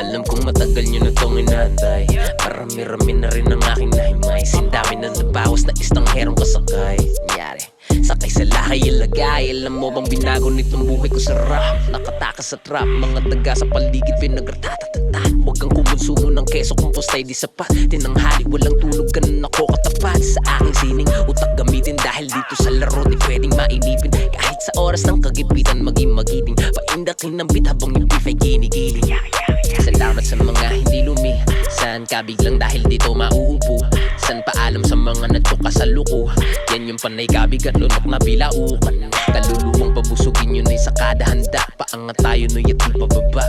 Alam kong matagal nyo na tong inantay. Marami-rami na rin ang aking nahimay. Sindami na nabawas na istangherong kasakay. Nangyari, sakay sa lahay ilagay. Alam mo bang binago nitong buhay ko sa rap? Nakatakas sa trap, mga daga sa paligid pinagratatatat. Huwag kang kumonsumo ng keso kung postay di sapat. Tinanghali walang tulog ka na ako katapat. Sa aking sining utak gamitin dahil dito sa laro di pwedeng mainipin. Kahit sa oras ng kagipitan maging magiting. Paindakin ng beat habang yung beef ay ginigiling. Salamat sa mga hindi lumisan ka biglang dahil dito mauupo. San paalam sa mga natuka sa luko. Yan yung panay kabigat lunok na bilaukan. Kaluluwang pabusugin yun ay sa kada handa. Paangat tayo no yati pababa.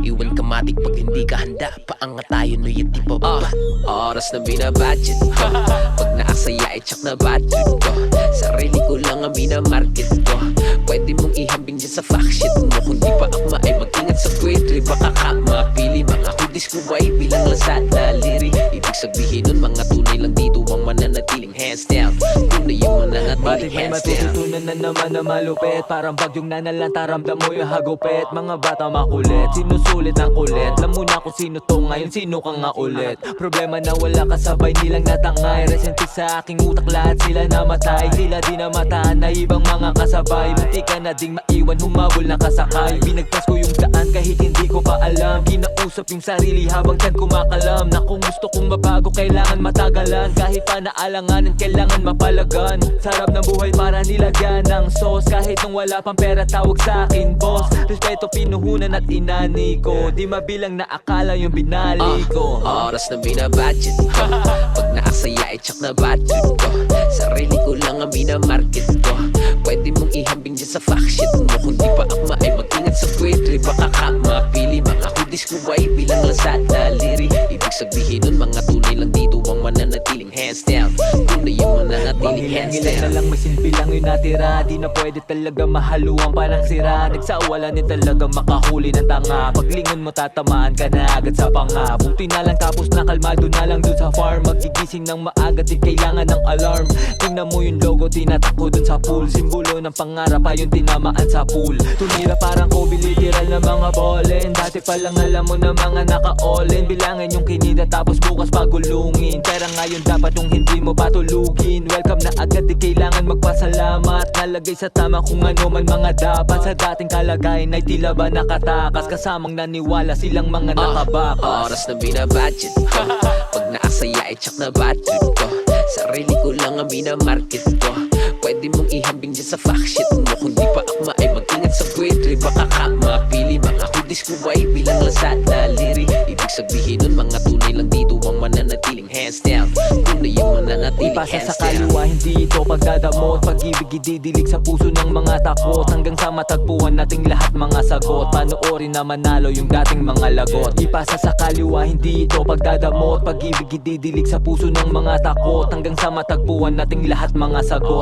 Iwan ka matik pag hindi ka handa. Paangat tayo no yati pababa. Oras na binabudget ko. Pag naasaya ay tsak na budget ko. Sarili ko lang ang minamarket ko. Pwede mong ihambing dyan sa fact sheet mo. Kung di pa akma ay mag-ingat sa poetry. Baka ka mapili mga kudis ko ay bilang lasada liri. Ibig sabihin nun mga tunay lang dito ang mananatiling hands down. Tunay yung mananatiling hands down. Matututunan na naman na malupit. Parang bagyong nanalanta ramdam mo yung hagupit. Mga bata makulit, sinusulit ng kulit. Alam mo na kung sino to ngayon, sino ka nga ulit. Problema na wala kasabay nilang natangay. Resente sa aking utak lahat sila namatay. Sila di namataan na ibang mga kasabay. Munti ka na ding maiwan, humabol na kasakay. Binagtas ko yung daan kahit hindi ko pa alam. Kinausap yung sarili habang dyan kumakalam. Na kung gusto kong mabago kailangan matagalan. Kahit pa naalanganan kailangan mapalagan. Sarap ng buhay para nilagyan ng sauce. Kahit nung wala pang pera tawag sa akin boss. Respeto pinuhunan at inani ko. Di mabilang na akala yung binali ko. Oras na binabudget ko. Pag naasaya ay tsak na budget ko. Sarili ko lang ang minamarket ko. Pwede mong ihambing dyan sa fact sheet mo. Kung di pa akma ay mag-ingat sa poetry. Baka ka mapili mga kudis ko ay bilang lasada liri. Ibig sabihin nun mga tunay lang dito ang mananatiling hands down. Tunay yung mananatiling hands Ilan na down. lang may silbi lang yung natira. Di na pwede talaga mahaluan pa ng sira. Nagsawala din talaga makahuli ng tanga. Paglingon mo tatamaan ka na agad sa panga. Buti na lang tapos nakalmado na lang dun sa farm. Magigising ng maaga di kailangan ng alarm. Tingnan mo yung logo tinatakbo dun sa pool. Simbolo ng pangarap pa yung tinamaan sa pool. Tumira parang Kobe literal na mga ballin. Dati pa lang alam mo na mga naka-all-in. Bilangan yung kinita tapos bukas pagulungin. Pera ngayon dapat yung hindi mo patulugin. Welcome na agad di kailangan magpasalamat. Nalagay sa tama kung ano man mga dapat. Sa dating kalagayan ay tila ba nakatakas. Kasamang naniwala silang mga nakabakas. Oras na binabudget ko. Pag naasaya ay tsak na budget ko. Sarili ko lang ang minamarket ko. Pwede mong ihambing dyan sa fact sheet mo. Kung di pa akma ay mag-ingat sa poetry. Baka ka mapili mga kudis ko ay bilang lasada liri. Ibig sabihin nun mga tunay lang dito ang mananatiling hands down. Tunay yung mananatiling Ipasa hands sa down. kaliwa, hindi ito pagdadamot. Pag-ibig ididilig sa puso ng mga takot. Hanggang sa matagpuan nating lahat mga sagot. Panoorin na manalo yung dating mga lagot. Ipasa sa kaliwa, hindi ito pagdadamot. Pag-ibig ididilig sa puso ng mga takot. Hanggang sa matagpuan nating lahat mga sagot.